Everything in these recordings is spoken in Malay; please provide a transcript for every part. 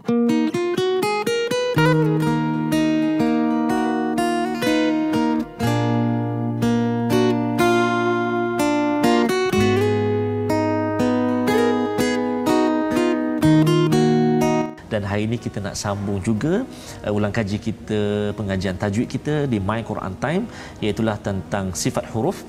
Dan hari ini kita nak sambung juga ulang kaji kita, pengajian tajwid kita di My Quran Time, iaitulah tentang sifat huruf.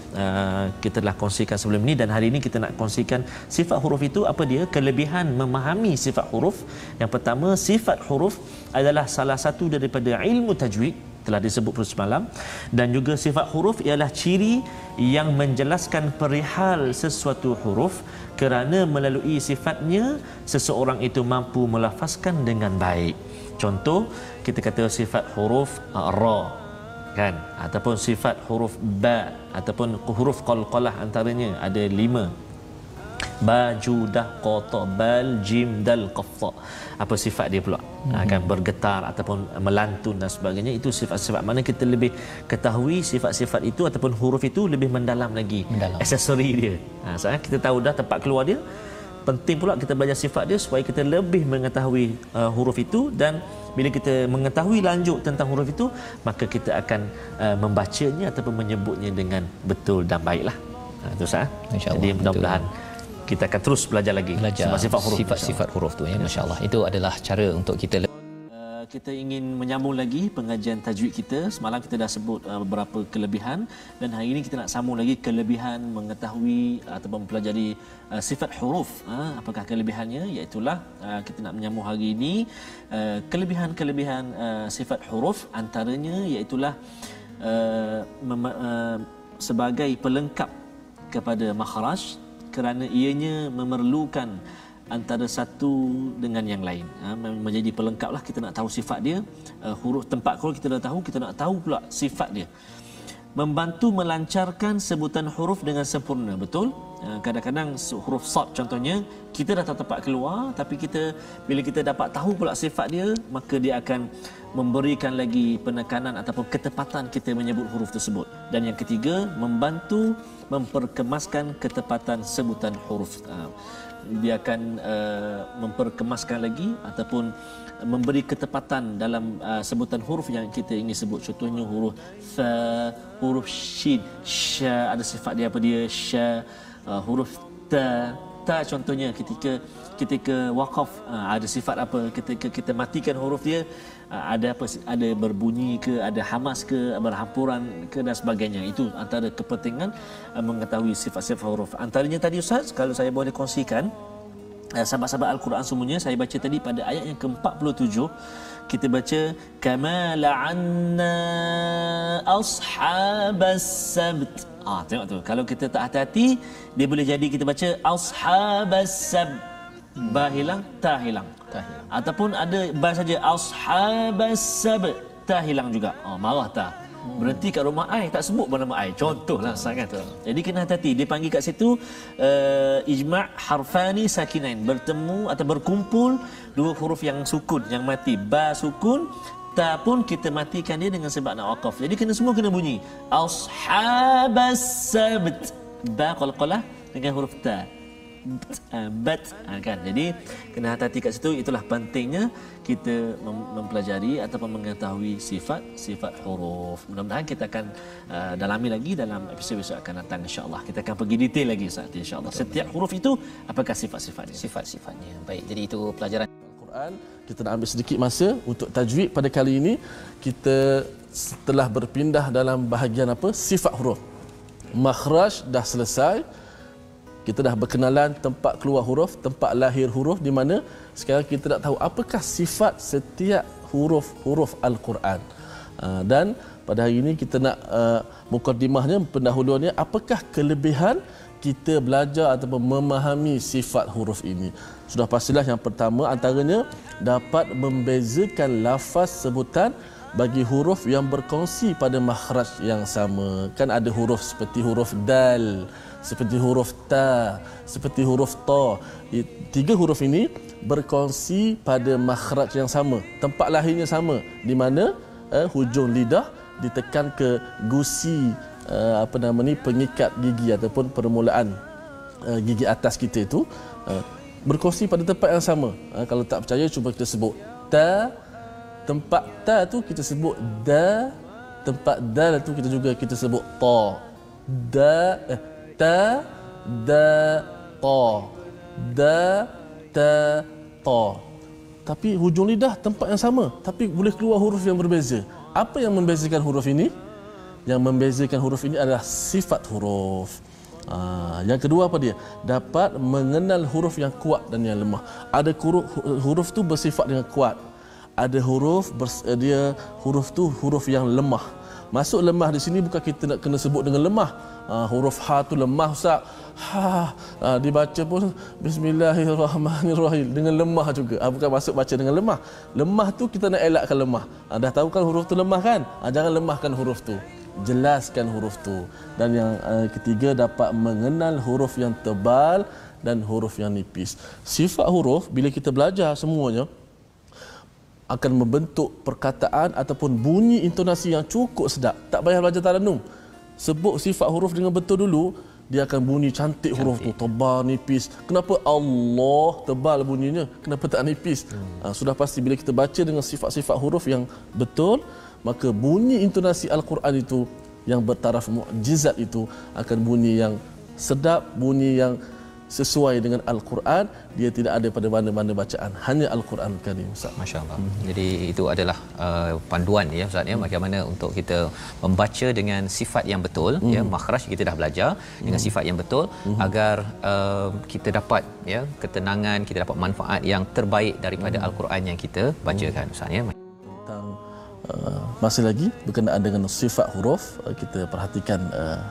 Kita telah kongsikan sebelum ini, dan hari ini kita nak kongsikan sifat huruf itu apa dia, kelebihan memahami sifat huruf. Yang pertama, sifat huruf adalah salah satu daripada ilmu tajwid, telah disebut semalam, dan juga sifat huruf ialah ciri yang menjelaskan perihal sesuatu huruf, kerana melalui sifatnya seseorang itu mampu melafazkan dengan baik. Contoh, kita kata sifat huruf ra, kan, ataupun sifat huruf ba, ataupun huruf qalqalah, antaranya ada 5: ba, ju, dah, qata, bal, jim, dal, qaffa. Apa sifat dia pula? Akan bergetar ataupun melantun dan sebagainya. Itu sifat-sifat mana kita lebih ketahui sifat-sifat itu ataupun huruf itu lebih mendalam lagi, aksesori dia. Sekarang kita tahu dah tempat keluar dia. Penting pula kita belajar sifat dia supaya kita lebih mengetahui huruf itu, dan bila kita mengetahui lanjut tentang huruf itu, maka kita akan membacanya ataupun menyebutnya dengan betul dan baiklah. Itu sah. Jadi mudah-mudahan kita akan terus belajar lagi sifat-sifat huruf tu, ya. Masya-Allah. Itu adalah cara untuk kita kita ingin menyambung lagi pengajian tajwid kita. Semalam kita dah sebut beberapa kelebihan, dan hari ini kita nak sambung lagi kelebihan mengetahui ataupun mempelajari sifat huruf. Apakah kelebihannya? Iaitulah kita nak menyambung hari ini kelebihan-kelebihan sifat huruf. Antaranya iaitulah sebagai pelengkap kepada makhraj, kerana ianya memerlukan antara satu dengan yang lain. Menjadi pelengkaplah, kita nak tahu sifat dia. Huruf tempat keluar kita dah tahu, kita nak tahu pula sifat dia. Membantu melancarkan sebutan huruf dengan sempurna. Betul? Kadang-kadang huruf sad contohnya, kita dah tahu tempat keluar, tapi bila kita dapat tahu pula sifat dia, maka dia akan memberikan lagi penekanan ataupun ketepatan kita menyebut huruf tersebut. Dan yang ketiga, membantu memperkemaskan ketepatan sebutan huruf. Dia akan memperkemaskan lagi ataupun memberi ketepatan dalam sebutan huruf yang kita ingin sebut. Contohnya huruf fa, huruf shin, sya, ada sifat dia apa dia, sya. Huruf ta, contohnya ketika waqaf, ada sifat apa, ketika kita matikan huruf dia, ada apa, ada berbunyi ke, ada hamas ke, berhampuran ke, dan sebagainya. Itu antara kepentingan mengetahui sifat-sifat huruf. Antaranya tadi Ustaz, kalau saya boleh kongsikan, sahabat-sahabat Al-Quran semuanya, saya baca tadi pada ayat yang ke-47, kita baca kama la'anna ashabas sabt. Tengok tu, kalau kita tak hati-hati, dia boleh jadi kita baca ashabas sabt, ba hilang, ta hilang. Ataupun ada ba saja, ashabas sabt, ta hilang juga. Marah ta. Berhenti kat rumah ai, tak sebut pun nama ai. Contohlah sangat tu. Jadi kena hati-hati. Dia panggil kat situ ijma' harfani sakinain, bertemu atau berkumpul dua huruf yang sukun, yang mati. Ba sukun, ta pun kita matikan dia dengan sebab nak waqaf. Jadi semua kena bunyi. Ashabas sabt. Ba qalqalah dengan huruf ta. Kan. Jadi kena hati-hati kat situ. Itulah pentingnya kita mempelajari ataupun mengetahui sifat huruf. Mudah-mudahan kita akan dalami lagi dalam episod-episod akan datang, insya-Allah. Kita akan pergi detail lagi saat insya-Allah. Setiap huruf itu apakah sifat-sifatnya? Sifat-sifatnya. Baik, jadi itu pelajaran Al-Quran. Kita nak ambil sedikit masa untuk tajwid pada kali ini. Kita setelah berpindah dalam bahagian apa? Sifat huruf. Makhraj dah selesai. Kita dah berkenalan tempat keluar huruf, tempat lahir huruf di mana. Sekarang kita nak tahu apakah sifat setiap huruf-huruf Al-Quran. Dan pada hari ini kita nak mukadimahnya, pendahuluannya, apakah kelebihan kita belajar ataupun memahami sifat huruf ini. Sudah pastilah yang pertama antaranya dapat membezakan lafaz sebutan bagi huruf yang berkongsi pada makhraj yang sama. Kan ada huruf seperti huruf dal, seperti huruf ta, seperti huruf ta. Tiga huruf ini berkongsi pada makhraj yang sama, tempat lahirnya sama, di mana hujung lidah ditekan ke gusi pengikat gigi ataupun permulaan gigi atas kita itu. berkongsi pada tempat yang sama. Kalau tak percaya cuba kita sebut ta, tempat ta tu kita sebut da, tempat dal tu kita sebut ta. Da ta da ta, da ta ta. Tapi hujung lidah tempat yang sama, tapi boleh keluar huruf yang berbeza. Apa yang membezakan huruf ini? Yang membezakan huruf ini adalah sifat huruf. Yang kedua apa dia? Dapat mengenal huruf yang kuat dan yang lemah. Ada huruf tu bersifat dengan kuat. Ada huruf tu huruf yang lemah. Masuk lemah di sini bukan kita nak kena sebut dengan lemah. Huruf ha tu lemah Ustaz. Dibaca pun bismillahirrahmanirrahim dengan lemah juga. Bukan masuk baca dengan lemah. Lemah tu kita nak elakkan lemah. Dah tahu kan huruf tu lemah kan? Jangan lemahkan huruf tu. Jelaskan huruf tu. Dan yang ketiga dapat mengenal huruf yang tebal dan huruf yang nipis. Sifat huruf bila kita belajar semuanya akan membentuk perkataan ataupun bunyi intonasi yang cukup sedap. Tak payah belajar tarannum. Sebut sifat huruf dengan betul dulu, dia akan bunyi cantik huruf tu, tebal, nipis. Kenapa Allah tebal bunyinya? Kenapa tak nipis? Sudah pasti bila kita baca dengan sifat-sifat huruf yang betul, maka bunyi intonasi Al-Quran itu yang bertaraf mukjizat itu akan bunyi yang sedap, bunyi yang sesuai dengan Al-Quran. Dia tidak ada pada mana-mana bacaan, hanya Al-Quran Karim, Ustaz. Masya-Allah. Jadi itu adalah panduan ya Ustaz ya, bagaimana untuk kita membaca dengan sifat yang betul ya, makhraj kita dah belajar dengan sifat yang betul agar kita dapat ya ketenangan, kita dapat manfaat yang terbaik daripada Al-Quran yang kita bacakan Ustaz ya. Masih lagi berkenaan dengan sifat huruf, kita perhatikan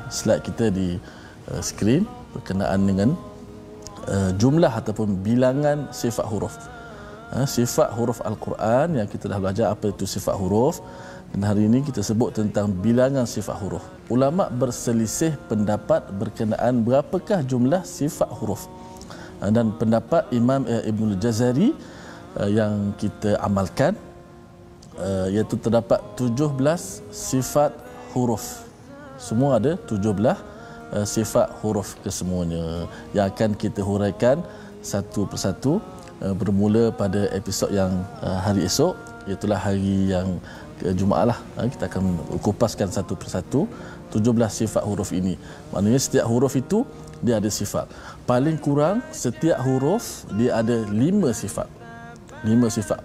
slide kita di skrin berkenaan dengan jumlah ataupun bilangan sifat huruf. Sifat huruf Al-Quran yang kita dah belajar apa itu sifat huruf, dan hari ini kita sebut tentang bilangan sifat huruf. Ulama berselisih pendapat berkenaan berapakah jumlah sifat huruf. Dan pendapat Imam Ibnul Jazari yang kita amalkan, iaitu terdapat 17 sifat huruf. Semua ada 17 sifat huruf kesemuanya yang akan kita huraikan satu persatu bermula pada episod yang hari esok, iaitu hari yang Jumaat lah. Kita akan kupaskan satu persatu 17 sifat huruf ini. Maknanya setiap huruf itu dia ada sifat. Paling kurang setiap huruf dia ada 5 sifat. 5 sifat.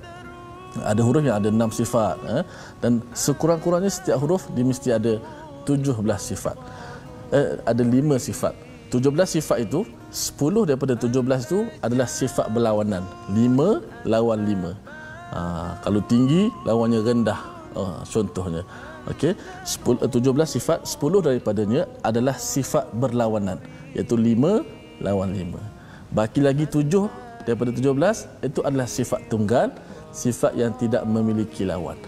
Ada huruf yang ada 6 sifat, dan sekurang-kurangnya setiap huruf dia mesti ada 17 sifat. Ada 5 sifat. 17 sifat itu, 10 daripada 17 itu adalah sifat berlawanan. 5 lawan 5. Kalau tinggi lawannya rendah. Contohnya. Okey, 17 sifat, 10 daripadanya adalah sifat berlawanan, iaitu 5 lawan 5. Baki lagi 7 daripada 17 itu adalah sifat tunggal, sifat yang tidak memiliki lawan.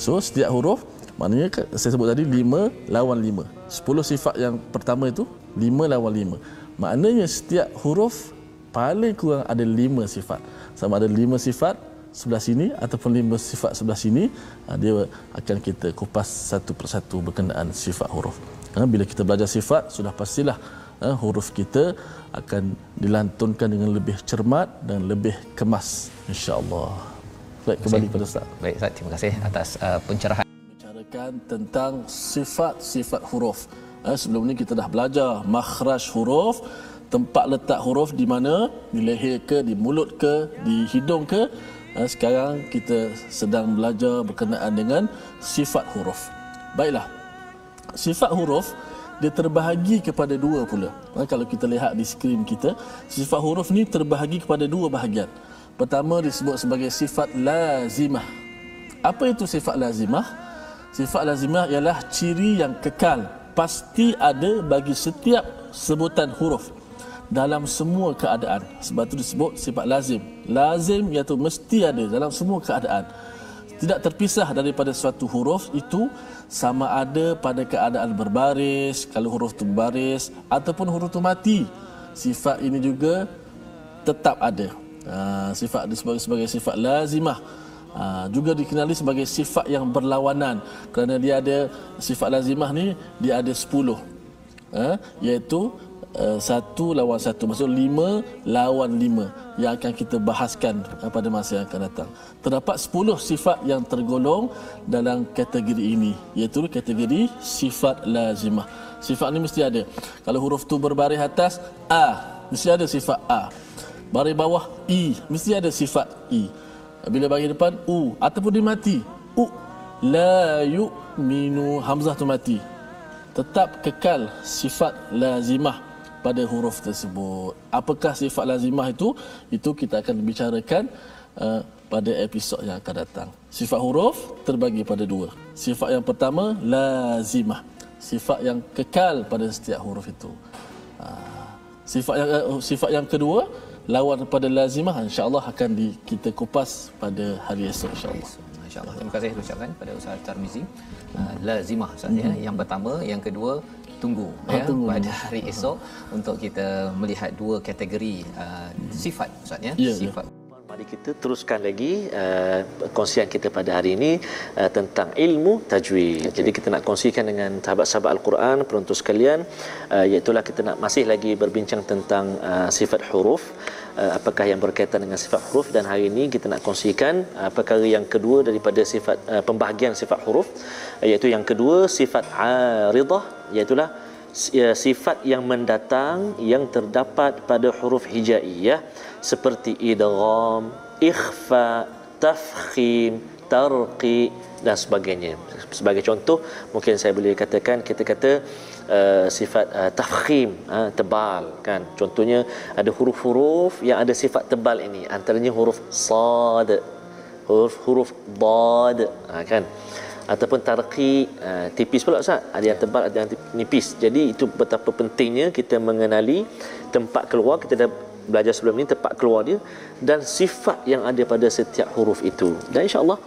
So setiap huruf, maknanya saya sebut tadi 5 lawan 5. 10 sifat yang pertama itu 5 lawan 5. Maknanya setiap huruf paling kurang ada 5 sifat. Sama ada 5 sifat sebelah sini ataupun 5 sifat sebelah sini, dia akan kita kupas satu persatu berkenaan sifat huruf. Bila kita belajar sifat, sudah pastilah huruf kita akan dilantunkan dengan lebih cermat dan lebih kemas, insya-Allah. Baik, kembali pada Ustaz. Baik Ustaz, terima kasih atas pencerahan. Bicarakan tentang sifat-sifat huruf. Sebelum ni kita dah belajar makhraj huruf, tempat letak huruf di mana, di leher ke, di mulut ke, di hidung ke. Sekarang kita sedang belajar berkenaan dengan sifat huruf. Baiklah, sifat huruf dia terbahagi kepada 2 pula. Kalau kita lihat di skrin kita, sifat huruf ni terbahagi kepada 2 bahagian. Pertama disebut sebagai sifat lazimah. Apa itu sifat lazimah? Sifat lazimah ialah ciri yang kekal, pasti ada bagi setiap sebutan huruf dalam semua keadaan. Sebab itu disebut sifat lazim. Lazim iaitu mesti ada dalam semua keadaan. Tidak terpisah daripada suatu huruf itu, sama ada pada keadaan berbaris, kalau huruf itu berbaris, ataupun huruf itu mati. Sifat ini juga tetap ada. Sifat disebut sebagai sifat lazimah. Juga dikenali sebagai sifat yang berlawanan, kerana dia ada sifat lazimah ni, dia ada 10, iaitu satu lawan satu, maksud 5 lawan 5 yang akan kita bahaskan pada masa yang akan datang. Terdapat 10 sifat yang tergolong dalam kategori ini, iaitu kategori sifat lazimah. Sifat ni mesti ada. Kalau huruf tu berbaris atas A, mesti ada sifat A. Baris bawah I, mesti ada sifat I. Bila baris depan U, ataupun dia mati U, la yu'minu, hamzah tu mati, tetap kekal sifat lazimah pada huruf tersebut. Apakah sifat lazimah itu? Itu kita akan bicarakan pada episod yang akan datang. Sifat huruf terbagi pada dua. Sifat yang pertama lazimah, sifat yang kekal pada setiap huruf itu. Sifat yang kedua lawan pada lazimah, insya-Allah akan kita kupas pada hari esok, insya-Allah. InsyaAllah. Terima kasih ucapkan pada Ustaz Tarmizi. Lazimah Ustaz ya. Yang pertama, yang kedua tunggu pada hari esok untuk kita melihat dua kategori sifat Ustaz ya. Sifat. Mari kita teruskan lagi kongsian kita pada hari ini tentang ilmu tajwid. Jadi kita nak kongsikan dengan sahabat-sahabat Al-Quran, penonton sekalian, iaitu kita nak masih lagi berbincang tentang sifat huruf. Apakah yang berkaitan dengan sifat huruf, dan hari ini kita nak kongsikan perkara yang kedua daripada sifat pembahagian sifat huruf, iaitu yang kedua sifat aridah, iaitu sifat yang mendatang yang terdapat pada huruf hijaiyah seperti idgham, ikhfa, tafkhim, tarqi dan sebagainya. Sebagai contoh, mungkin saya boleh katakan, kita kata sifat tafkhim, tebal kan. Contohnya ada huruf-huruf yang ada sifat tebal ini, antaranya huruf sad, huruf dad kan. Ataupun tarqi, tipis pula Ustaz, ada yang tebal ada yang nipis. Jadi itu betapa pentingnya kita mengenali tempat keluar, kita dah belajar sebelum ni tempat keluar dia dan sifat yang ada pada setiap huruf itu. Dan insya-Allah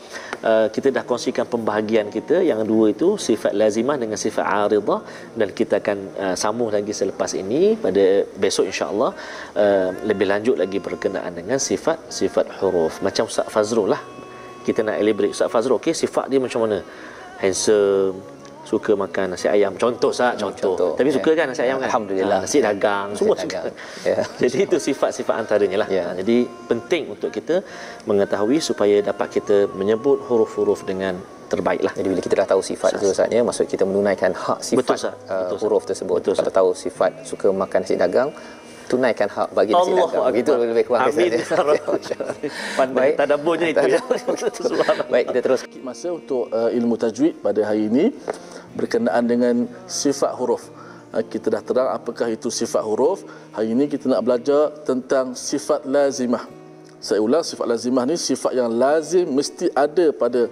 kita dah kongsikan pembahagian kita yang dua itu, sifat lazimah dengan sifat aridah, dan kita akan sambung lagi selepas ini pada besok insya-Allah, lebih lanjut lagi berkenaan dengan sifat huruf. Macam Ustaz Fazrul lah, kita nak elaborate. Ustaz Fazrul, okey, sifat dia macam mana? Handsome, suka makan nasi ayam, contoh Ustaz, contoh. Tapi suka kan nasi ayam kan? Alhamdulillah. Nasi dagang, semua suka. Jadi itu sifat-sifat antaranya lah. Jadi penting untuk kita mengetahui supaya dapat kita menyebut huruf-huruf dengan terbaik lah. Jadi bila kita dah tahu sifat itu Ustaz ya, maksud kita menunaikan hak sifat huruf tersebut. Betul, kalau tahu sifat suka makan nasi dagang, tunaikan hak bagi nasi dagang. Begitu lebih kurang. Amin. Pandai tadabburnya itu ya. Baik, kita terus masa untuk ilmu tajwid pada hari ini berkenaan dengan sifat huruf. Kita dah terang apakah itu sifat huruf. Hari ini kita nak belajar tentang sifat lazimah. Saya ulang, sifat lazimah ni sifat yang lazim mesti ada pada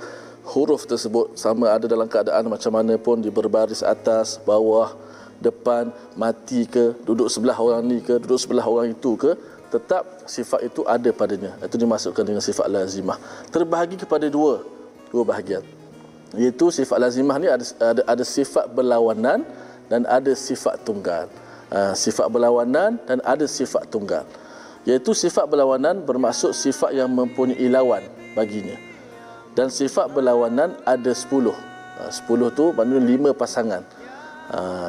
huruf tersebut, sama ada dalam keadaan macam mana pun, di berbaris atas, bawah, depan, mati ke, duduk sebelah orang ni ke, duduk sebelah orang itu ke, tetap sifat itu ada padanya. Itu dimasukkan dengan sifat lazimah. Terbahagi kepada dua bahagian. Iaitu sifat lazimah ni ada sifat berlawanan dan ada sifat tunggal. Sifat berlawanan dan ada sifat tunggal. Iaitu sifat berlawanan bermaksud sifat yang mempunyai lawan baginya. Dan sifat berlawanan ada 10. 10 tu maknanya 5 pasangan.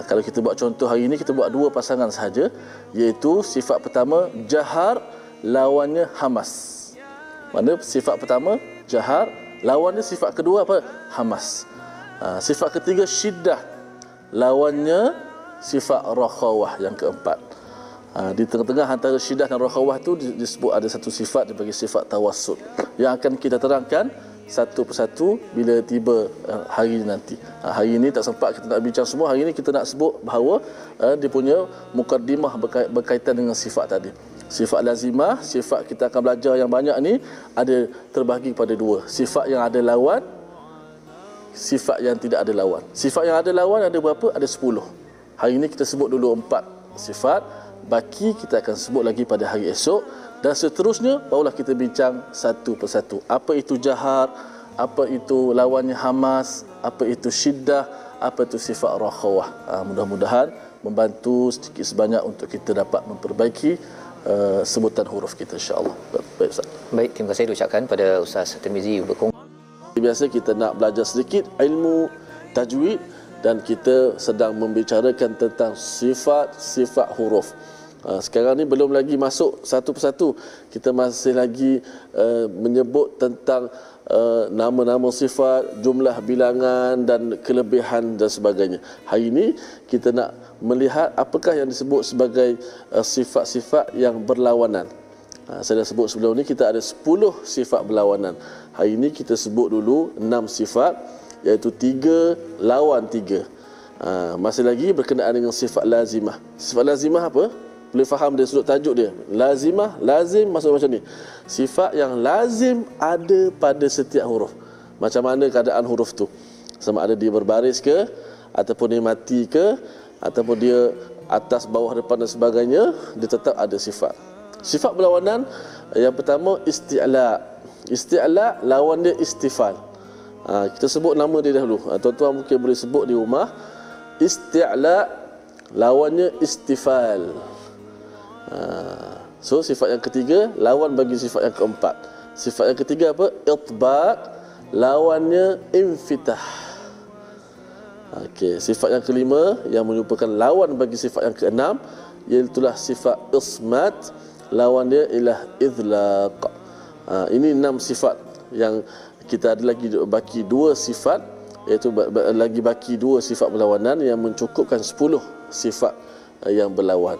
Kalau kita buat contoh hari ini, kita buat 2 pasangan sahaja, iaitu sifat pertama jahar, lawannya hamas. Mana sifat pertama jahar, lawannya sifat kedua apa? Hamas. Sifat ketiga syiddah, lawannya sifat rakhawah yang keempat. Di tengah-tengah antara syiddah dan rakhawah tu disebut ada satu sifat dibagi sifat tawassul yang akan kita terangkan satu persatu bila tiba hari nanti. Hari ini tak sempat kita nak bincang semua. Hari ini kita nak sebut bahawa dia punya mukaddimah berkaitan dengan sifat tadi. Sifat lazimah, sifat kita akan belajar yang banyak ni ada terbahagi pada 2. Sifat yang ada lawan, sifat yang tidak ada lawan. Sifat yang ada lawan ada berapa? Ada 10. Hari ini kita sebut dulu 4 sifat. Baki kita akan sebut lagi pada hari esok. Dan seterusnya barulah kita bincang satu persatu. Apa itu jahar, apa itu lawannya hamas, apa itu syiddah, apa itu sifat rakhawah. Mudah-mudahan membantu sedikit sebanyak untuk kita dapat memperbaiki sebutan huruf kita, insya-Allah. Baik Ustaz. Baik, terima kasih diucapkan pada Ustaz Tarmizi berkongsi. Biasa kita nak belajar sedikit ilmu tajwid dan kita sedang membicarakan tentang sifat-sifat huruf. Sekarang ni belum lagi masuk satu persatu. Kita masih lagi menyebut tentang nama-nama sifat, jumlah bilangan dan kelebihan dan sebagainya. Hari ini kita nak melihat apakah yang disebut sebagai sifat-sifat yang berlawanan. Saya dah sebut sebelum ni kita ada 10 sifat berlawanan. Hari ini kita sebut dulu 6 sifat, iaitu 3 lawan 3. Masih lagi berkenaan dengan sifat lazimah. Sifat lazimah apa? Boleh faham dari sudut tajuk dia. Lazimah, lazim maksud macam ni. Sifat yang lazim ada pada setiap huruf. Macam mana keadaan huruf tu? Sama ada dia berbaris ke, ataupun dia mati ke, ataupun dia atas, bawah, depan dan sebagainya, dia tetap ada sifat. Sifat berlawanan, yang pertama isti'la. Isti'la lawan dia istifal. Kita sebut nama dia dahulu. Tuan-tuan mungkin boleh sebut di rumah. Isti'la lawannya istifal. So sifat yang ketiga lawan bagi sifat yang keempat. Sifat yang ketiga apa? Itbaq lawannya infitah. Okey, sifat yang kelima yang merupakan lawan bagi sifat yang keenam, iaitulah sifat ismat, lawan dia ialah idlaq. Ini 6 sifat yang kita ada lagi baki 2 sifat, iaitu lagi baki 2 sifat berlawanan yang mencukupkan 10 sifat yang berlawan.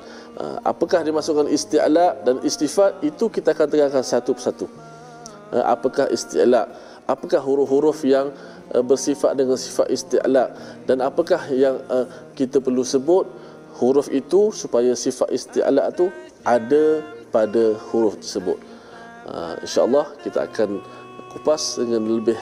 Apakah dimasukkan isti'la dan istifat, itu kita akan terangkan satu persatu. Apakah isti'la? Apakah huruf-huruf yang bersifat dengan sifat isti'la, dan apakah yang kita perlu sebut huruf itu supaya sifat isti'la itu ada pada huruf tersebut. InsyaAllah kita akan kupas dengan lebih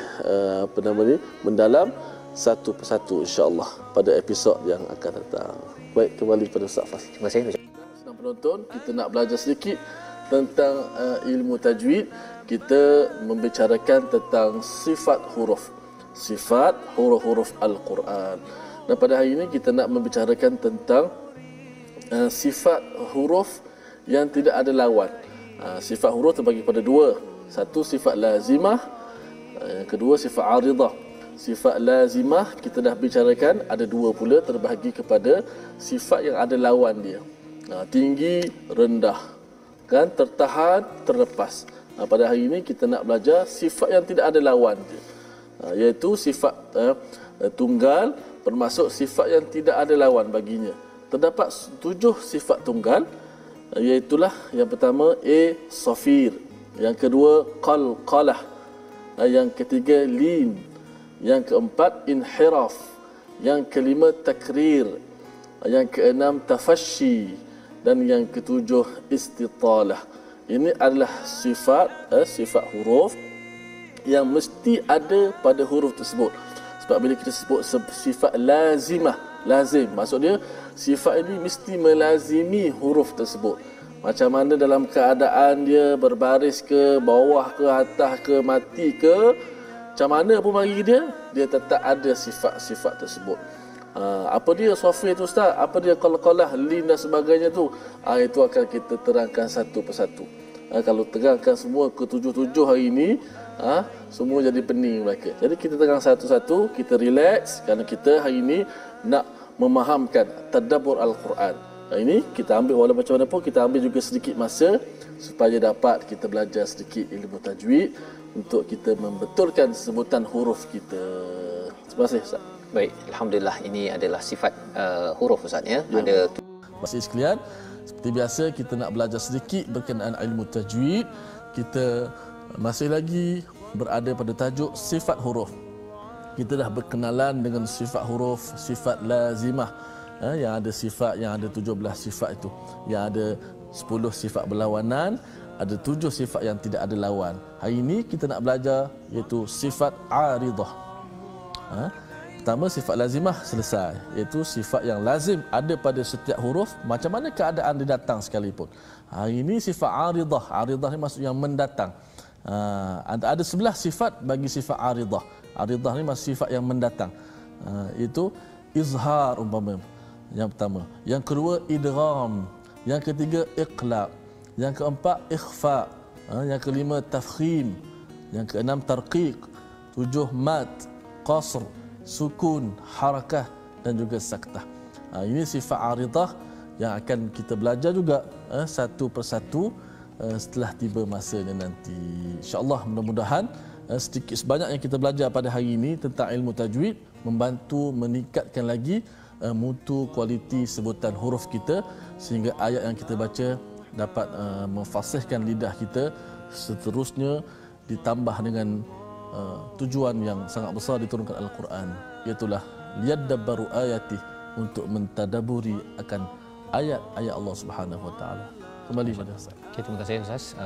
mendalam satu persatu insyaAllah pada episod yang akan datang. Baik, kembali pada Ustaz Fas. Terima kasih. Senang penonton, kita nak belajar sedikit tentang ilmu tajwid. Kita membicarakan tentang sifat huruf, sifat huruf-huruf Al-Quran. Dan pada hari ini kita nak membicarakan tentang sifat huruf yang tidak ada lawan. Sifat huruf terbagi pada 2. Satu sifat lazimah, yang kedua sifat aridah. Sifat lazimah kita dah bicarakan, ada 2 pula, terbahagi kepada sifat yang ada lawan dia. Tinggi, rendah, kan, tertahan, terlepas. Pada hari ini kita nak belajar sifat yang tidak ada lawan dia, iaitu sifat tunggal, termasuk sifat yang tidak ada lawan baginya. Terdapat 7 sifat tunggal, iaitulah yang pertama safir, yang kedua qalqalah, yang ketiga lin, yang keempat inhiraf, yang kelima takrir, yang keenam tafashi, dan yang ketujuh istitalah. Ini adalah sifat huruf yang mesti ada pada huruf tersebut. Sebab bila kita sebut sifat lazimah, lazim, maksudnya sifat ini mesti melazimi huruf tersebut. Macam mana dalam keadaan dia berbaris ke, bawah ke, atas ke, mati ke, macam mana pun bagi dia tetap ada sifat-sifat tersebut. Apa dia software tu Ustaz? Apa dia qalqalah, lin dan sebagainya tu? Itu akan kita terangkan satu persatu. Kalau terangkan semua ke-7 hari ini, semua jadi pening mereka. Jadi kita terang satu-satu, kita relax kerana kita hari ini nak memahamkan tadabbur Al-Quran. Ini kita ambil, walau macam mana pun kita ambil juga sedikit masa supaya dapat kita belajar sedikit ilmu tajwid untuk kita membetulkan sebutan huruf kita. Terima kasih Ustaz. Baik, alhamdulillah, ini adalah sifat huruf Ustaz ya. Ada Masih sekalian, seperti biasa kita nak belajar sedikit berkenaan ilmu tajwid. Kita masih lagi berada pada tajuk sifat huruf. Kita dah berkenalan dengan sifat huruf, sifat lazimah, yang ada sifat, yang ada 17 sifat itu, yang ada 10 sifat berlawanan, ada 7 sifat yang tidak ada lawan. Hari ini kita nak belajar iaitu sifat aridah. Pertama sifat lazimah selesai, iaitu sifat yang lazim ada pada setiap huruf, macam mana keadaan dia datang sekalipun. Hari ini sifat aridah. Aridah ni maksud yang mendatang. Ada 11 sifat bagi sifat aridah. Aridah ni maksud sifat yang mendatang. Itu izhar umpama, yang pertama. Yang kedua idgham. Yang ketiga iqlab. Yang keempat ikhfa. Yang kelima tafkhim. Yang keenam tarqiq. 7 mad, qasr, sukun, harakah. dan juga saktah. Ini sifat aridah yang akan kita belajar juga satu persatu setelah tiba masanya nanti. InsyaAllah mudah-mudahan sedikit sebanyak yang kita belajar pada hari ini tentang ilmu tajwid membantu meningkatkan lagi mutu kualiti sebutan huruf kita sehingga ayat yang kita baca dapat memfasihkan lidah kita, seterusnya ditambah dengan tujuan yang sangat besar diturunkan Al-Quran, iaitulah liyadabbaru ayati, untuk mentadaburi akan ayat-ayat Allah Subhanahu Wa Taala. Kembali pada Ustaz. Okay, terima kasih Ustaz.